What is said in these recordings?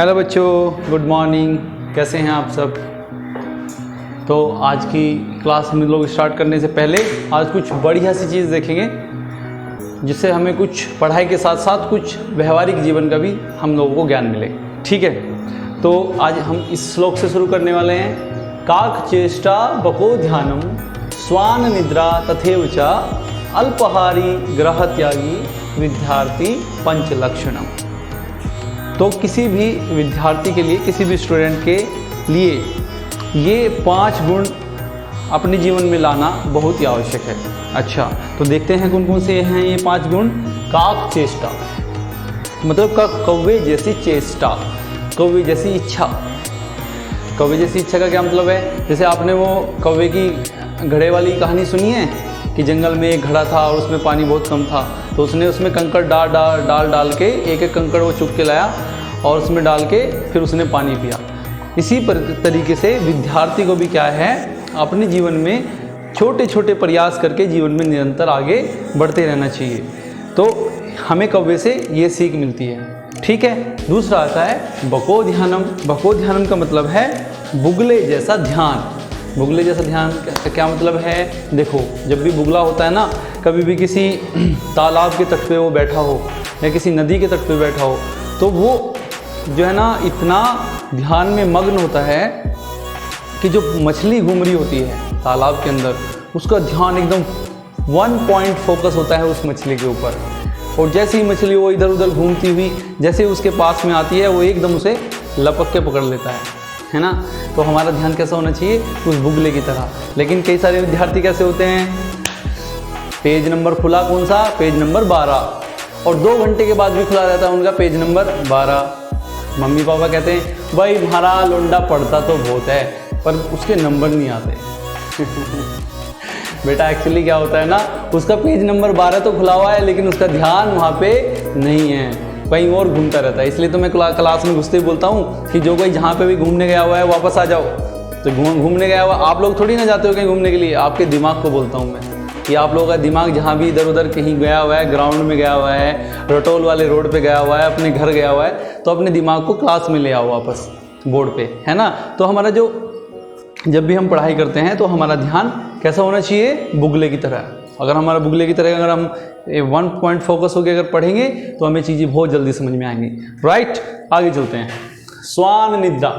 Hello बच्चों, good morning. कैसे हैं आप सब? तो आज की क्लास हम लोग स्टार्ट करने से पहले आज कुछ बढ़िया सी चीज़ देखेंगे जिससे हमें कुछ पढ़ाई के साथ साथ कुछ व्यवहारिक जीवन का भी हम लोगों को ज्ञान मिले। ठीक है, तो आज हम इस श्लोक से शुरू करने वाले हैं। काक चेष्टा बको ध्यानम स्वान निद्रा तथैव च अल्पहारी ग्रह त्यागी विद्यार्थी पंच लक्षणम। तो किसी भी विद्यार्थी के लिए, किसी भी स्टूडेंट के लिए ये 5 गुण अपने जीवन में लाना बहुत ही आवश्यक है। अच्छा, तो देखते हैं कौन कौन से हैं ये 5 गुण। काक चेष्टा मतलब कौवे जैसी चेष्टा, कौवे जैसी इच्छा। कौवे जैसी इच्छा का क्या मतलब है? जैसे आपने वो कौवे की घड़े वाली कहानी सुनी है कि जंगल में एक घड़ा था और उसमें पानी बहुत कम था, तो उसने उसमें कंकड़ डाल के एक एक कंकड़ वो चुप के लाया और उसमें डाल के फिर उसने पानी पिया। इसी तरीके से विद्यार्थी को भी क्या है, अपने जीवन में छोटे छोटे प्रयास करके जीवन में निरंतर आगे बढ़ते रहना चाहिए। तो हमें कौवे से ये सीख मिलती है। ठीक है, दूसरा आता है बको ध्यानम। बको ध्यानम का मतलब है बुगले जैसा ध्यान। बुगले जैसा ध्यान का क्या मतलब है? देखो, जब भी बुगला होता है ना, कभी भी किसी तालाब के तट पे वो बैठा हो या किसी नदी के तट पे बैठा हो, तो वो जो है ना इतना ध्यान में मग्न होता है कि जो मछली घूम रही होती है तालाब के अंदर, उसका ध्यान एकदम 1 पॉइंट फोकस होता है उस मछली के ऊपर। और जैसे ही मछली वो इधर उधर घूमती हुई जैसे उसके पास में आती है, वो एकदम उसे लपक के पकड़ लेता है ना। तो हमारा ध्यान कैसा होना चाहिए? उस बुगले की तरह। लेकिन कई सारे विद्यार्थी कैसे होते हैं, पेज नंबर खुला कौन सा? पेज नंबर 12, और 2 घंटे के बाद भी खुला रहता है उनका पेज नंबर 12। मम्मी पापा कहते हैं भाई हमारा लोंडा पढ़ता तो बहुत है पर उसके नंबर नहीं आते। बेटा एक्चुअली क्या होता है ना, उसका पेज नंबर 12 तो खुला हुआ है लेकिन उसका ध्यान वहाँ पे नहीं है, कहीं और घूमता रहता है। इसलिए तो मैं क्लास में घुसते ही बोलता हूँ कि जो कोई जहाँ पे भी घूमने गया हुआ है वापस आ जाओ। तो घूमने गया हुआ, आप लोग थोड़ी ना जाते हो कहीं घूमने के लिए, आपके दिमाग को बोलता हूँ मैं कि आप लोगों का दिमाग जहाँ भी इधर उधर कहीं गया हुआ है, ग्राउंड में गया हुआ है, रटोल वाले रोड पे गया हुआ है, अपने घर गया हुआ है, तो अपने दिमाग को क्लास में ले आओ वापस बोर्ड पे, है ना। तो हमारा जो जब भी हम पढ़ाई करते हैं तो हमारा ध्यान कैसा होना चाहिए? बुगले की तरह। अगर हमारा बुगले की तरह अगर हम 1 पॉइंट फोकस होकर अगर पढ़ेंगे तो हमें चीज़ें बहुत जल्दी समझ में आएंगी। राइट, आगे चलते हैं। स्वान निद्रा।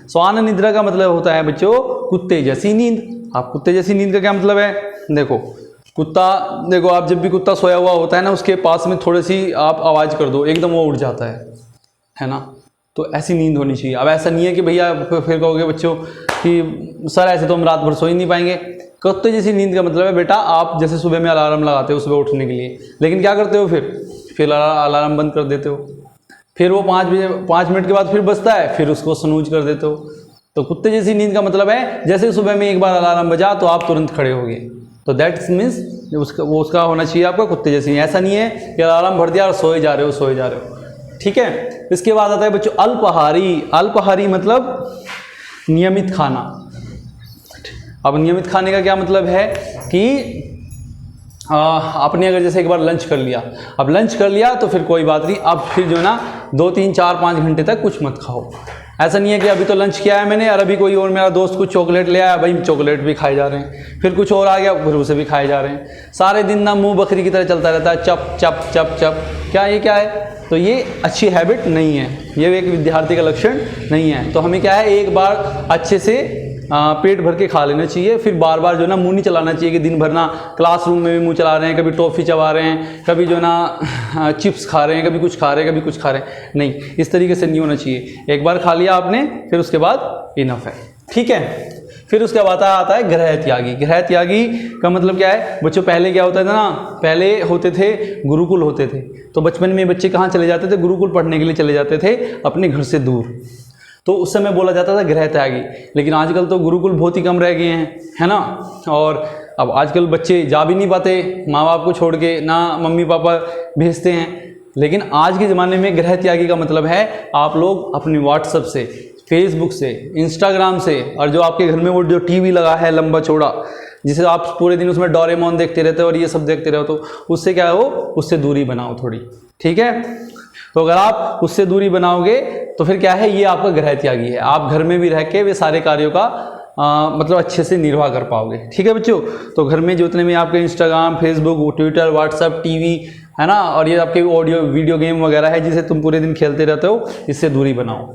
स्वान निद्रा का मतलब होता है बच्चों कुत्ते जैसी नींद। आप कुत्ते जैसी नींद का क्या मतलब है? देखो कुत्ता, देखो आप जब भी कुत्ता सोया हुआ होता है ना, उसके पास में थोड़ी सी आप आवाज़ कर दो, एकदम वो उठ जाता है ना। तो ऐसी नींद होनी चाहिए। अब ऐसा नहीं है कि भैया फिर कहोगे बच्चों कि सर ऐसे तो हम रात भर सो ही नहीं पाएंगे। कुत्ते जैसी नींद का मतलब है बेटा, आप जैसे सुबह में अलार्म लगाते हो सुबह उठने के लिए, लेकिन क्या करते हो फिर अलार्म बंद कर देते हो, फिर वो 5 मिनट के बाद फिर बजता है, फिर उसको स्नूज कर देते हो। तो कुत्ते जैसी नींद का मतलब है जैसे सुबह में एक बार अलार्म बजा तो आप तुरंत खड़े हो गए। तो दैट्स मीन्स उसका होना चाहिए आपका कुत्ते जैसी। ऐसा नहीं है कि अलार्म भर दिया और सोए जा रहे हो। ठीक है, इसके बाद आता है बच्चों अल्पाहारी। अल्पाहारी मतलब नियमित खाना। अब नियमित खाने का क्या मतलब है कि आपने अगर जैसे एक बार लंच कर लिया, अब लंच कर लिया तो फिर कोई बात नहीं, अब फिर जो है ना 2, 3, 4, 5 घंटे तक कुछ मत खाओ। ऐसा नहीं है कि अभी तो लंच किया है मैंने और अभी कोई और मेरा दोस्त कुछ चॉकलेट ले आया, भाई चॉकलेट भी खाए जा रहे हैं, फिर कुछ और आ गया फिर उसे भी खाए जा रहे हैं। सारे दिन ना मुंह बकरी की तरह चलता रहता है, चप चप चप चप। क्या ये क्या है? तो ये अच्छी हैबिट नहीं है, ये एक विद्यार्थी का लक्षण नहीं है। तो हमें क्या है, एक बार अच्छे से पेट भर के खा लेना चाहिए, फिर बार बार जो ना मुंह नहीं चलाना चाहिए कि दिन भर ना क्लासरूम में भी मुंह चला रहे हैं, कभी टॉफ़ी चबा रहे हैं, कभी जो ना चिप्स खा रहे हैं, कभी कुछ खा रहे हैं, कभी कुछ खा रहे हैं। नहीं, इस तरीके से नहीं होना चाहिए। एक बार खा लिया आपने, फिर उसके बाद इनफ है। ठीक है, फिर उसके बाद आता है गृह त्यागी। गृह त्यागी का मतलब क्या है बच्चों? पहले क्या होता था ना, पहले होते थे गुरुकुल होते थे, तो बचपन में बच्चे कहाँ चले जाते थे? गुरुकुल पढ़ने के लिए चले जाते थे अपने घर से दूर। तो उस समय बोला जाता था गृह त्यागी। लेकिन आजकल तो गुरुकुल बहुत ही कम रह गए हैं, है ना। और अब आजकल बच्चे जा भी नहीं पाते माँ बाप को छोड़ के, ना मम्मी पापा भेजते हैं। लेकिन आज के ज़माने में गृह त्यागी का मतलब है आप लोग अपने व्हाट्सएप से, फेसबुक से, इंस्टाग्राम से, और जो आपके घर में वो जो टीवी लगा है लंबा चौड़ा, जिसे आप पूरे दिन उसमें डोरेमोन देखते रहते हो और ये सब देखते रहो, तो उससे क्या हो, उससे दूरी बनाओ थोड़ी। ठीक है, तो अगर आप उससे दूरी बनाओगे तो फिर क्या है, ये आपका ग्रह त्यागी है। आप घर में भी रह के वे सारे कार्यों का मतलब अच्छे से निर्वाह कर पाओगे। ठीक है बच्चों, तो घर में जितने भी आपके Instagram, Facebook, Twitter, WhatsApp, TV है ना, और ये आपके ऑडियो वीडियो गेम वगैरह है जिसे तुम पूरे दिन खेलते रहते हो, इससे दूरी बनाओ।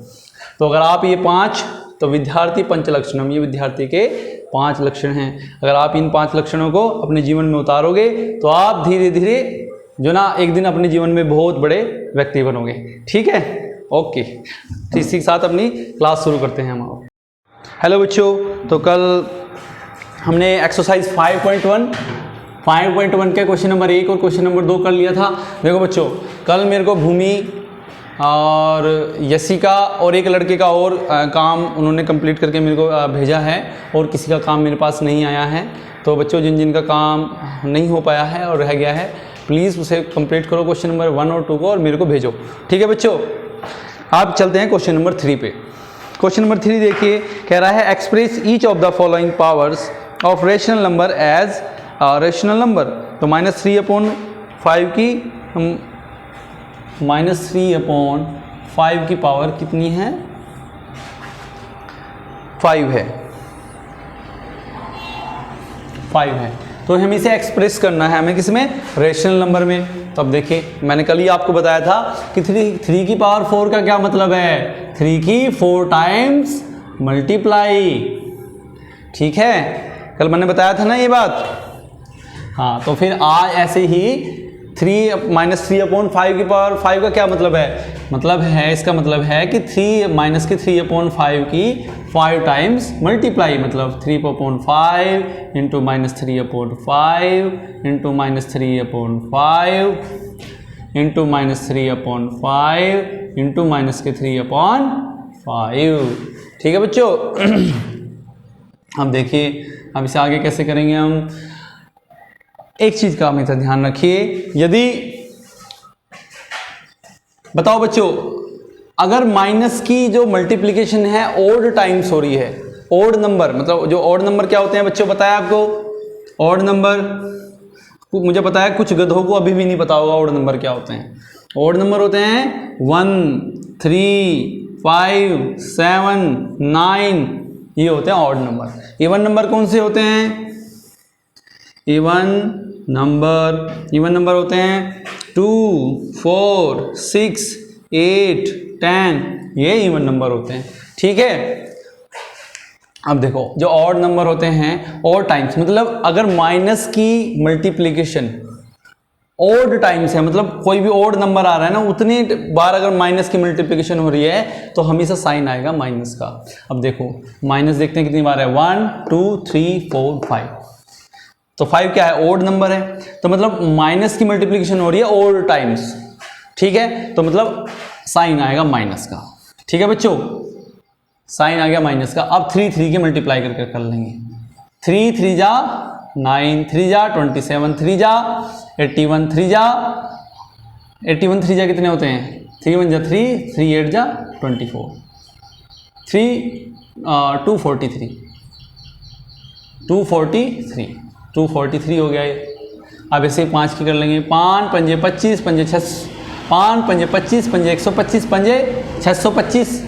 तो अगर आप ये 5, तो विद्यार्थी पंचलक्षणम, ये विद्यार्थी के 5 लक्षण हैं। अगर आप इन 5 लक्षणों को अपने जीवन में उतारोगे तो आप धीरे धीरे जो ना एक दिन अपने जीवन में बहुत बड़े व्यक्ति बनोगे। ठीक है, ओके। तो इसी के साथ अपनी क्लास शुरू करते हैं हम। हेलो बच्चों, तो कल हमने एक्सरसाइज 5.1 के क्वेश्चन नंबर 1 और क्वेश्चन नंबर 2 कर लिया था। देखो बच्चों, कल मेरे को भूमि और यशिका और एक लड़के का और काम उन्होंने कंप्लीट करके मेरे को भेजा है, और किसी का काम मेरे पास नहीं आया है। तो बच्चों, जिन जिन का काम नहीं हो पाया है और रह गया है, प्लीज़ उसे कंप्लीट करो क्वेश्चन नंबर 1 और 2 को, और मेरे को भेजो। ठीक है बच्चों, आप चलते हैं क्वेश्चन नंबर 3 पे। क्वेश्चन नंबर 3 देखिए, कह रहा है express each of the following powers of rational number as rational number. तो -3/5 की -3/5 की पावर कितनी है? 5 है, 5 है। तो हमें इसे एक्सप्रेस करना है, हमें किसमें? रेशनल नंबर में। तो अब देखिए, मैंने कल ही आपको बताया था कि 3 की पावर 4 का क्या मतलब है? 3 की 4 टाइम्स मल्टीप्लाई। ठीक है, कल मैंने बताया था ना ये बात। हाँ, तो फिर आज ऐसे ही 3/5 की पावर 5 का क्या मतलब है? मतलब है, इसका मतलब है कि 3/5 की 5 टाइम्स मल्टीप्लाई, मतलब 3/5 इंटू -3/5 इंटू -3/5 इंटू -3/5 इंटू -3/5। ठीक है बच्चों। अब देखिए, अब इसे आगे कैसे करेंगे हम। एक चीज का हमेशा ध्यान रखिए, यदि बताओ बच्चों, अगर माइनस की जो मल्टीप्लिकेशन है ओड टाइम्स हो रही है, ओड नंबर, मतलब जो ओड नंबर क्या होते हैं बच्चों, बताया आपको? ओड नंबर मुझे पता है, कुछ गधों को अभी भी नहीं पता होगा ओड नंबर क्या होते हैं। ओड नंबर होते हैं 1, 3, 5, 7, 9, ये होते हैं ऑड नंबर। इवन नंबर कौन से होते हैं? इवन नंबर होते हैं 2, 4, 6, 8, 10, ये इवन नंबर होते हैं। ठीक है, अब देखो, जो ऑड नंबर होते हैं ऑड टाइम्स, मतलब अगर माइनस की मल्टीप्लिकेशन ऑड टाइम्स है, मतलब कोई भी ऑड नंबर आ रहा है ना, उतनी बार अगर माइनस की मल्टीप्लिकेशन हो रही है तो हमेशा साइन आएगा माइनस का। अब देखो, माइनस देखते हैं कितनी बार है, 1, 2, 3, 4, 5। तो 5 क्या है? ओड नंबर है, तो मतलब माइनस की मल्टीप्लिकेशन हो रही है ओड टाइम्स। ठीक है, तो मतलब साइन आएगा माइनस का। ठीक है बच्चों, साइन आ गया माइनस का। अब 3 के मल्टीप्लाई करके कर लेंगे। 3 3 जा 9, 3 जा 27, 3 जा 81, 3 जा 81, 3 जा कितने होते हैं? 3 1 जा 3, 3 8 जा 24, 243 हो गया ये। अब ऐसे 5 की कर लेंगे। 5 पंजे 25, पंजे 6, 5 पंजे 25, पंजे 125, पंजे 625,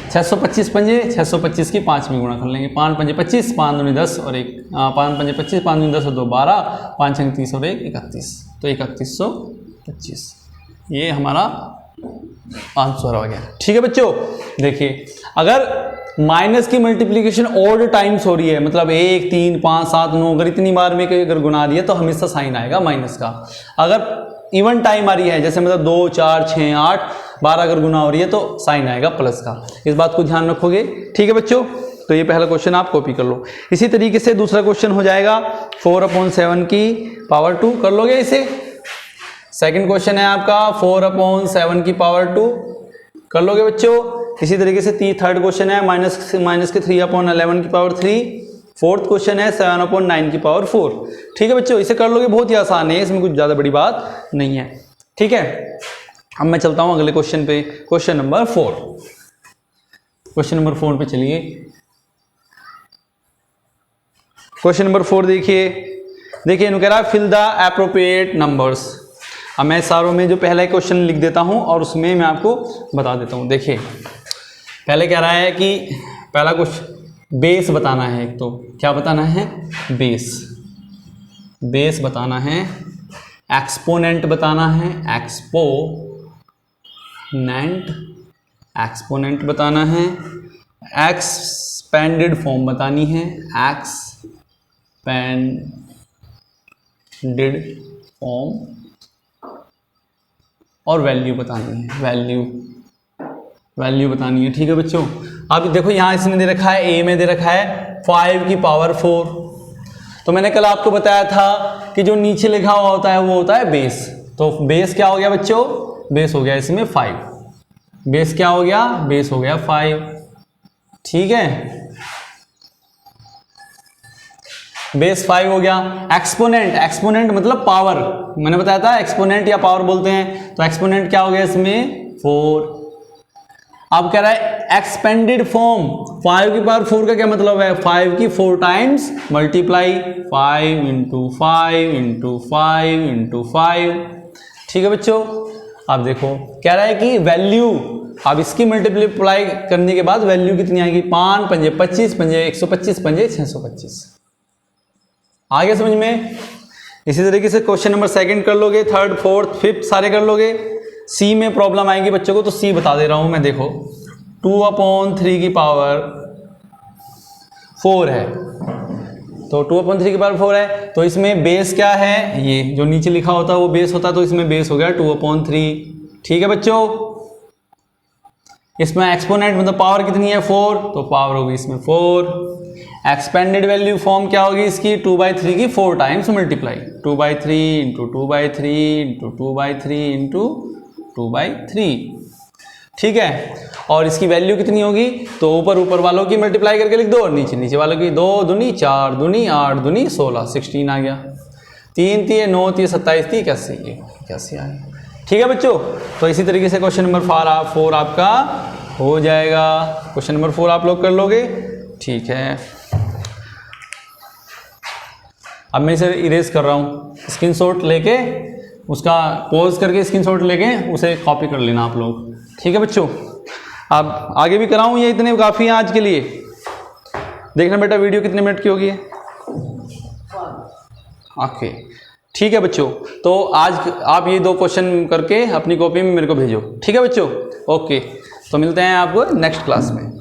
625 पंजे 625 की 5 में गुणा कर लेंगे। 5 पंजे 25, 5 दूनी 10 और 1, 5 पंजे 25, 5 दूनी 10 और 2 12, 5 छंग 30 और 1 31, तो 3125 ये हमारा आंसर हो गया। ठीक है बच्चों, देखिए, अगर माइनस की मल्टीप्लिकेशन ऑड टाइम्स हो रही है, मतलब 1, 3, 5, 7, 9, अगर इतनी बार में अगर गुना रही है तो हमेशा साइन आएगा माइनस का। अगर इवन टाइम आ रही है, जैसे मतलब 2, 4, 6, 8, 12 अगर गुना हो रही है तो साइन आएगा प्लस का। इस बात को ध्यान रखोगे। ठीक है बच्चों, तो ये पहला क्वेश्चन आप कॉपी कर लो। इसी तरीके से दूसरा क्वेश्चन हो जाएगा 4/7 की पावर 2, कर लोगे इसे। सेकंड क्वेश्चन है आपका 4/7 की पावर 2, कर लोगे बच्चों। इसी तरीके से थर्ड क्वेश्चन है माइनस के 3/11 की पावर 3। फोर्थ क्वेश्चन है 7/9 की पावर 4। ठीक है बच्चों, इसे कर लोगे, बहुत ही आसान है, इसमें कुछ ज़्यादा बड़ी बात नहीं है। ठीक है, अब मैं चलता हूँ अगले क्वेश्चन पे, क्वेश्चन नंबर 4। क्वेश्चन नंबर 4 पे चलिए। क्वेश्चन नंबर 4 देखिए, इन्होंने कह रहा है फिल द एप्रोप्रिएट नंबर्स। अब मैं सारों में जो पहला क्वेश्चन लिख देता हूं और उसमें मैं आपको बता देता हूं। देखिए, पहले कह रहा है कि पहला कुछ बेस बताना है। एक तो क्या बताना है? बेस। बेस बताना है, एक्सपोनेंट बताना है, एक्सपोनेंट बताना है, एक्सपेंडेड फॉर्म बतानी है, एक्सपेंडेड फॉर्म, और वैल्यू बतानी है, वैल्यू बतानी है। ठीक है बच्चों। अब देखो यहाँ इसमें दे रखा है, ए में दे रखा है 5 की पावर 4। तो मैंने कल आपको बताया था कि जो नीचे लिखा हुआ होता है वो होता है बेस। तो बेस क्या हो गया बच्चों? बेस हो गया इसमें 5। बेस क्या हो गया? बेस हो गया 5। ठीक है, बेस 5 हो गया। एक्सपोनेंट मतलब पावर। मैंने बताया था एक्सपोनेंट या पावर बोलते हैं। तो एक्सपोनेंट क्या हो गया इसमें? 4। अब कह रहा है एक्सपेंडेड फॉर्म। 5 की पावर 4 का क्या मतलब है? 5 की 4 times multiply, 5 into 5 into 5 into 5। ठीक है बच्चों। अब देखो कह रहा है कि वैल्यू, अब इसकी मल्टीप्लाई करने के बाद वैल्यू कितनी आएगी? 5 पंजे 25, पंजे 125, पंजे 625। आ गया समझ में? इसी तरीके से क्वेश्चन नंबर 2 कर लोगे, 3rd 4th 5th सारे कर लोगे। सी में प्रॉब्लम आएगी बच्चों को, तो सी बता दे रहा हूं मैं। देखो 2/3 की पावर 4 है, तो 2/3 की पावर 4 है, तो इसमें बेस क्या है? ये जो नीचे लिखा होता है वो बेस होता है, तो इसमें बेस हो गया 2/3। ठीक है बच्चों। इसमें एक्सपोनेंट मतलब पावर कितनी है? 4, तो पावर होगी इसमें 4। एक्सपेंडेड वैल्यू फॉर्म क्या होगी इसकी? 2/3 की 4 times multiply, 2/3 into 2/3 into 2/3 into 2/3। ठीक है। और इसकी वैल्यू कितनी होगी? तो ऊपर वालों की मल्टीप्लाई करके लिख दो, और नीचे वालों की। 2 दूनी 4 दूनी 8 दूनी 16, 16 आ गया। 3 3 9 3 27 3 81 आ गया। ठीक है बच्चों। तो इसी तरीके से क्वेश्चन नंबर 4 आपका हो जाएगा। क्वेश्चन नंबर 4 आप लोग कर लोगे। ठीक है, अब मैं इसे इरेज कर रहा हूँ। स्क्रीनशॉट लेके उसका पॉज करके स्क्रीनशॉट लेके उसे कॉपी कर लेना आप लोग। ठीक है बच्चों। अब आगे भी कराऊँ, ये इतने काफ़ी हैं आज के लिए। देखना बेटा वीडियो कितने मिनट की होगी। ओके ठीक है बच्चों। तो आज आप ये 2 क्वेश्चन करके अपनी कॉपी में मेरे को भेजो। ठीक है बच्चों। ओके, तो मिलते हैं आपको नेक्स्ट क्लास में।